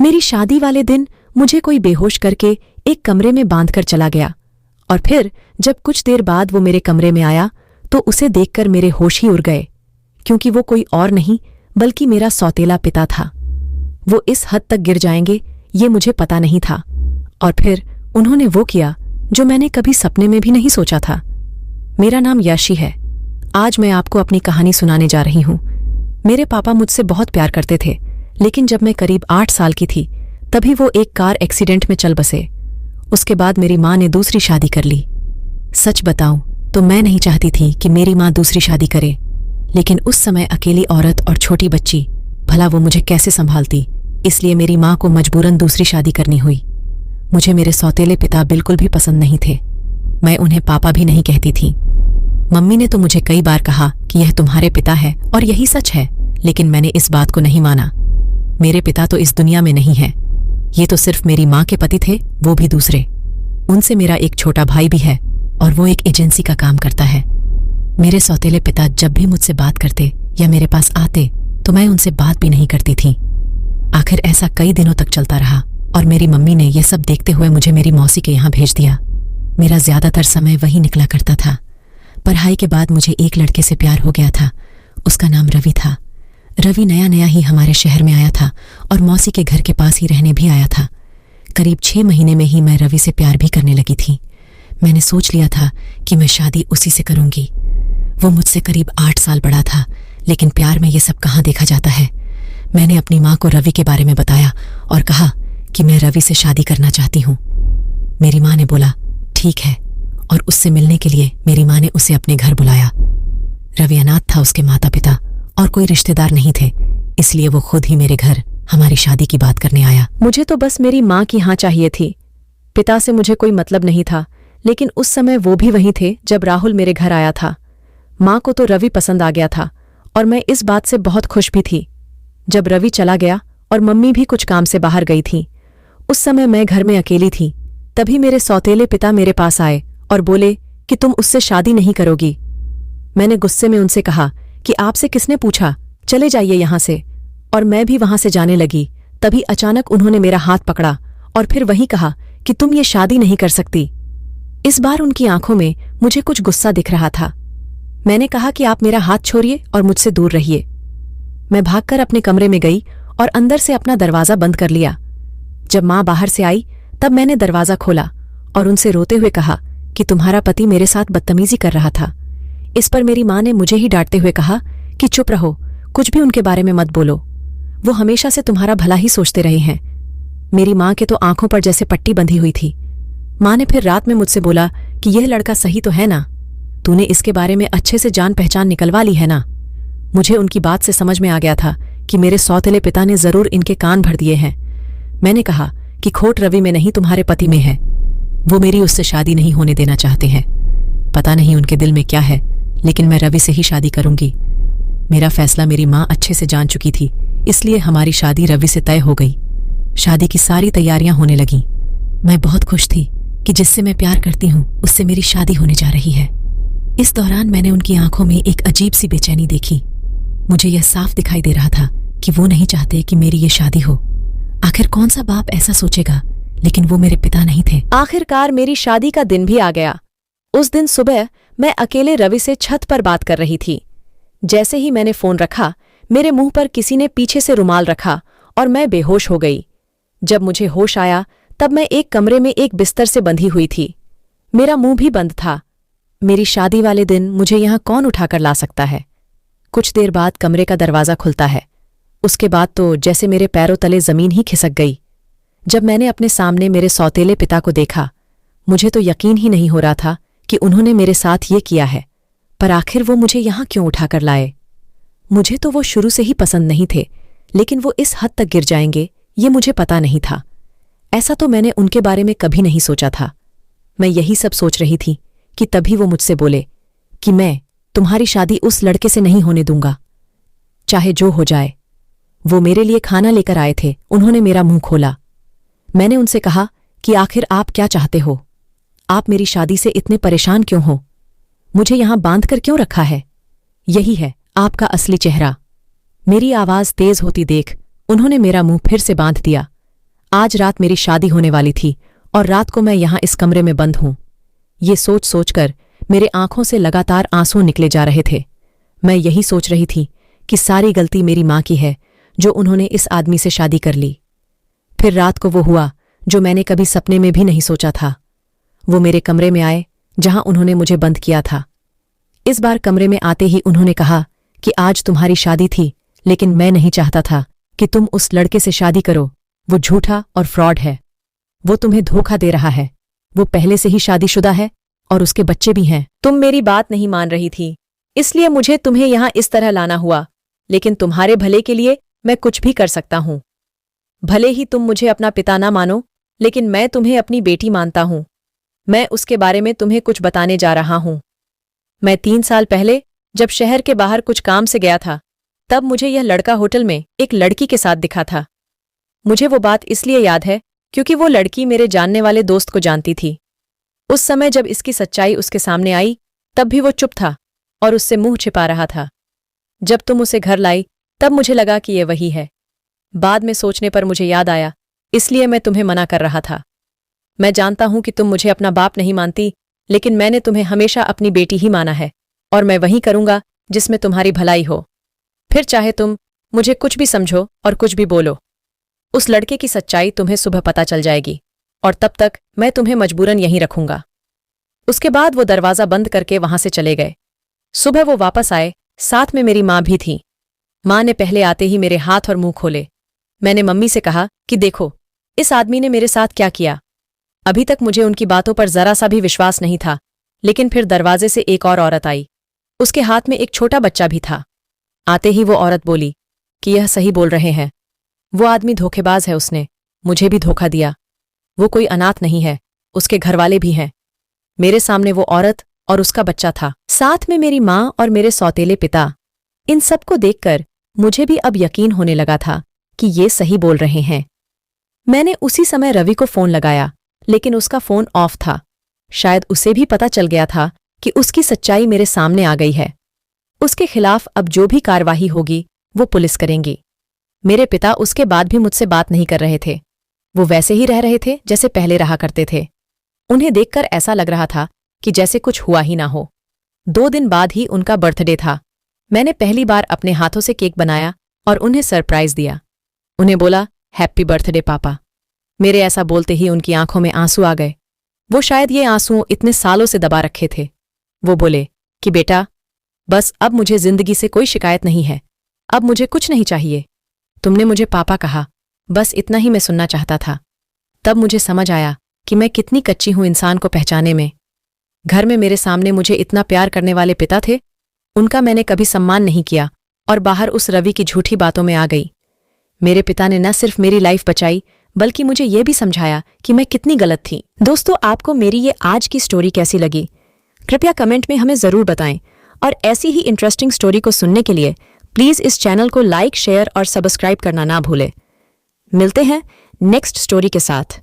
मेरी शादी वाले दिन मुझे कोई बेहोश करके एक कमरे में बांधकर चला गया और फिर जब कुछ देर बाद वो मेरे कमरे में आया तो उसे देखकर मेरे होश ही उड़ गए, क्योंकि वो कोई और नहीं बल्कि मेरा सौतेला पिता था। वो इस हद तक गिर जाएंगे ये मुझे पता नहीं था और फिर उन्होंने वो किया जो मैंने कभी सपने में भी नहीं सोचा था। मेरा नाम याशी है। आज मैं आपको अपनी कहानी सुनाने जा रही हूँ। मेरे पापा मुझसे बहुत प्यार करते थे, लेकिन जब मैं करीब 8 साल की थी तभी वो एक कार एक्सीडेंट में चल बसे। उसके बाद मेरी माँ ने दूसरी शादी कर ली। सच बताऊं तो मैं नहीं चाहती थी कि मेरी माँ दूसरी शादी करे, लेकिन उस समय अकेली औरत और छोटी बच्ची, भला वो मुझे कैसे संभालती, इसलिए मेरी माँ को मजबूरन दूसरी शादी करनी हुई। मुझे मेरे सौतेले पिता बिल्कुल भी पसंद नहीं थे। मैं उन्हें पापा भी नहीं कहती थी। मम्मी ने तो मुझे कई बार कहा कि यह तुम्हारे पिता है और यही सच है, लेकिन मैंने इस बात को नहीं माना। मेरे पिता तो इस दुनिया में नहीं है। ये तो सिर्फ मेरी माँ के पति थे, वो भी दूसरे। उनसे मेरा एक छोटा भाई भी है और वो एक एजेंसी का काम करता है। मेरे सौतेले पिता जब भी मुझसे बात करते या मेरे पास आते तो मैं उनसे बात भी नहीं करती थी। आखिर ऐसा कई दिनों तक चलता रहा और मेरी मम्मी ने यह सब देखते हुए मुझे मेरी मौसी के यहाँ भेज दिया। मेरा ज्यादातर समय वही निकला करता था। पढ़ाई के बाद मुझे एक लड़के से प्यार हो गया था। उसका नाम रवि था। रवि नया नया ही हमारे शहर में आया था और मौसी के घर के पास ही रहने भी आया था। करीब 6 महीने में ही मैं रवि से प्यार भी करने लगी थी। मैंने सोच लिया था कि मैं शादी उसी से करूंगी। वो मुझसे करीब 8 साल बड़ा था, लेकिन प्यार में ये सब कहाँ देखा जाता है। मैंने अपनी माँ को रवि के बारे में बताया और कहा कि मैं रवि से शादी करना चाहती हूँ। मेरी माँ ने बोला ठीक है, और उससे मिलने के लिए मेरी माँ ने उसे अपने घर बुलाया। रवि अनाथ था, उसके माता पिता और कोई रिश्तेदार नहीं थे, इसलिए वो खुद ही मेरे घर हमारी शादी की बात करने आया। मुझे तो बस मेरी माँ की हाँ चाहिए थी। पिता से मुझे कोई मतलब नहीं था, लेकिन उस समय वो भी वहीं थे जब राहुल मेरे घर आया था। माँ को तो रवि पसंद आ गया था और मैं इस बात से बहुत खुश भी थी। जब रवि चला गया और मम्मी भी कुछ काम से बाहर गई थी, उस समय मैं घर में अकेली थी। तभी मेरे सौतेले पिता मेरे पास आए और बोले कि तुम उससे शादी नहीं करोगी। मैंने गुस्से में उनसे कहा कि आपसे किसने पूछा, चले जाइए यहाँ से, और मैं भी वहां से जाने लगी। तभी अचानक उन्होंने मेरा हाथ पकड़ा और फिर वही कहा कि तुम ये शादी नहीं कर सकती। इस बार उनकी आंखों में मुझे कुछ गुस्सा दिख रहा था। मैंने कहा कि आप मेरा हाथ छोड़िए और मुझसे दूर रहिए। मैं भागकर अपने कमरे में गई और अंदर से अपना दरवाजा बंद कर लिया। जब माँ बाहर से आई तब मैंने दरवाजा खोला और उनसे रोते हुए कहा कि तुम्हारा पति मेरे साथ बदतमीजी कर रहा था। इस पर मेरी माँ ने मुझे ही डांटते हुए कहा कि चुप रहो, कुछ भी उनके बारे में मत बोलो, वो हमेशा से तुम्हारा भला ही सोचते रहे हैं। मेरी माँ के तो आंखों पर जैसे पट्टी बंधी हुई थी। माँ ने फिर रात में मुझसे बोला कि यह लड़का सही तो है ना, तूने इसके बारे में अच्छे से जान पहचान निकलवा ली है ना। मुझे उनकी बात से समझ में आ गया था कि मेरे सौतेले पिता ने जरूर इनके कान भर दिए हैं। मैंने कहा कि खोट रवि में नहीं, तुम्हारे पति में है। वो मेरी उससे शादी नहीं होने देना चाहते हैं। पता नहीं उनके दिल में क्या है, लेकिन मैं रवि से ही शादी करूंगी। मेरा फैसला मेरी माँ अच्छे से जान चुकी थी, इसलिए हमारी शादी रवि से तय हो गई। शादी की सारी तैयारियां होने लगीं। मैं बहुत खुश थी कि जिससे मैं प्यार करती हूँ उससे मेरी शादी होने जा रही है। इस दौरान मैंने उनकी आंखों में एक अजीब सी बेचैनी देखी। मुझे यह साफ दिखाई दे रहा था कि वो नहीं चाहते कि मेरी ये शादी हो। आखिर कौन सा बाप ऐसा सोचेगा, लेकिन वो मेरे पिता नहीं थे। आखिरकार मेरी शादी का दिन भी आ गया। उस दिन सुबह मैं अकेले रवि से छत पर बात कर रही थी। जैसे ही मैंने फोन रखा, मेरे मुंह पर किसी ने पीछे से रुमाल रखा और मैं बेहोश हो गई। जब मुझे होश आया तब मैं एक कमरे में एक बिस्तर से बंधी हुई थी। मेरा मुंह भी बंद था। मेरी शादी वाले दिन मुझे यहाँ कौन उठाकर ला सकता है। कुछ देर बाद कमरे का दरवाज़ा खुलता है। उसके बाद तो जैसे मेरे पैरों तले जमीन ही खिसक गई। जब मैंने अपने सामने मेरे सौतेले पिता को देखा, मुझे तो यकीन ही नहीं हो रहा था कि उन्होंने मेरे साथ ये किया है। पर आखिर वो मुझे यहाँ क्यों उठाकर लाए। मुझे तो वो शुरू से ही पसंद नहीं थे, लेकिन वो इस हद तक गिर जाएंगे ये मुझे पता नहीं था। ऐसा तो मैंने उनके बारे में कभी नहीं सोचा था। मैं यही सब सोच रही थी कि तभी वो मुझसे बोले कि मैं तुम्हारी शादी उस लड़के से नहीं होने दूंगा, चाहे जो हो जाए। वो मेरे लिए खाना लेकर आए थे। उन्होंने मेरा मुंह खोला। मैंने उनसे कहा कि आखिर आप क्या चाहते हो? आप मेरी शादी से इतने परेशान क्यों हो? मुझे यहां बांध कर क्यों रखा है? यही है आपका असली चेहरा। मेरी आवाज तेज होती देख उन्होंने मेरा मुंह फिर से बांध दिया। आज रात मेरी शादी होने वाली थी और रात को मैं यहाँ इस कमरे में बंद हूं। ये सोच सोचकर मेरे आंखों से लगातार आंसू निकले जा रहे थे। मैं यही सोच रही थी कि सारी गलती मेरी माँ की है जो उन्होंने इस आदमी से शादी कर ली। फिर रात को वो हुआ जो मैंने कभी सपने में भी नहीं सोचा था। वो मेरे कमरे में आए जहां उन्होंने मुझे बंद किया था। इस बार कमरे में आते ही उन्होंने कहा कि आज तुम्हारी शादी थी, लेकिन मैं नहीं चाहता था कि तुम उस लड़के से शादी करो। वो झूठा और फ्रॉड है। वो तुम्हें धोखा दे रहा है। वो पहले से ही शादीशुदा है और उसके बच्चे भी हैं। तुम मेरी बात नहीं मान रही थी, इसलिए मुझे तुम्हें यहां इस तरह लाना हुआ, लेकिन तुम्हारे भले के लिए मैं कुछ भी कर सकता हूं। भले ही तुम मुझे अपना पिता ना मानो, लेकिन मैं तुम्हें अपनी बेटी मानता हूं। मैं उसके बारे में तुम्हें कुछ बताने जा रहा हूं। मैं 3 साल पहले जब शहर के बाहर कुछ काम से गया था, तब मुझे यह लड़का होटल में एक लड़की के साथ दिखा था। मुझे वो बात इसलिए याद है क्योंकि वो लड़की मेरे जानने वाले दोस्त को जानती थी। उस समय जब इसकी सच्चाई उसके सामने आई, तब भी वो चुप था और उससे मुंह छिपा रहा था। जब तुम उसे घर लाई, तब मुझे लगा कि ये वही है। बाद में सोचने पर मुझे याद आया, इसलिए मैं तुम्हें मना कर रहा था। मैं जानता हूं कि तुम मुझे अपना बाप नहीं मानती, लेकिन मैंने तुम्हें हमेशा अपनी बेटी ही माना है और मैं वही करूंगा जिसमें तुम्हारी भलाई हो। फिर चाहे तुम मुझे कुछ भी समझो और कुछ भी बोलो, उस लड़के की सच्चाई तुम्हें सुबह पता चल जाएगी और तब तक मैं तुम्हें मजबूरन यहीं रखूंगा। उसके बाद वो दरवाजा बंद करके वहां से चले गए। सुबह वो वापस आए, साथ में मेरी माँ भी थी। माँ ने पहले आते ही मेरे हाथ और मुंह खोले। मैंने मम्मी से कहा कि देखो, इस आदमी ने मेरे साथ क्या किया। अभी तक मुझे उनकी बातों पर जरा सा भी विश्वास नहीं था, लेकिन फिर दरवाजे से एक और औरत आई। उसके हाथ में एक छोटा बच्चा भी था। आते ही वो औरत बोली कि यह सही बोल रहे हैं, वो आदमी धोखेबाज है, उसने मुझे भी धोखा दिया। वो कोई अनाथ नहीं है, उसके घरवाले भी हैं। मेरे सामने वो औरत और उसका बच्चा था, साथ में मेरी माँ और मेरे सौतेले पिता। इन सबको देखकर मुझे भी अब यकीन होने लगा था कि ये सही बोल रहे हैं। मैंने उसी समय रवि को फोन लगाया, लेकिन उसका फोन ऑफ था। शायद उसे भी पता चल गया था कि उसकी सच्चाई मेरे सामने आ गई है। उसके खिलाफ अब जो भी कार्यवाही होगी वो पुलिस करेंगी। मेरे पिता उसके बाद भी मुझसे बात नहीं कर रहे थे। वो वैसे ही रह रहे थे जैसे पहले रहा करते थे। उन्हें देखकर ऐसा लग रहा था कि जैसे कुछ हुआ ही ना हो। 2 दिन बाद ही उनका बर्थडे था। मैंने पहली बार अपने हाथों से केक बनाया और उन्हें सरप्राइज दिया। उन्हें बोला, हैप्पी बर्थडे पापा। मेरे ऐसा बोलते ही उनकी आंखों में आंसू आ गए। वो शायद ये आंसू इतने सालों से दबा रखे थे। वो बोले कि बेटा, बस अब मुझे जिंदगी से कोई शिकायत नहीं है। अब मुझे कुछ नहीं चाहिए। तुमने मुझे पापा कहा, बस इतना ही मैं सुनना चाहता था। तब मुझे समझ आया कि मैं कितनी कच्ची हूं इंसान को पहचाने में। घर में मेरे सामने मुझे इतना प्यार करने वाले पिता थे, उनका मैंने कभी सम्मान नहीं किया और बाहर उस रवि की झूठी बातों में आ गई। मेरे पिता ने न सिर्फ मेरी लाइफ बचाई, बल्कि मुझे ये भी समझाया कि मैं कितनी गलत थी। दोस्तों, आपको मेरी ये आज की स्टोरी कैसी लगी? कृपया कमेंट में हमें ज़रूर बताएं और ऐसी ही इंटरेस्टिंग स्टोरी को सुनने के लिए प्लीज़ इस चैनल को लाइक, शेयर और सब्सक्राइब करना ना भूलें। मिलते हैं नेक्स्ट स्टोरी के साथ।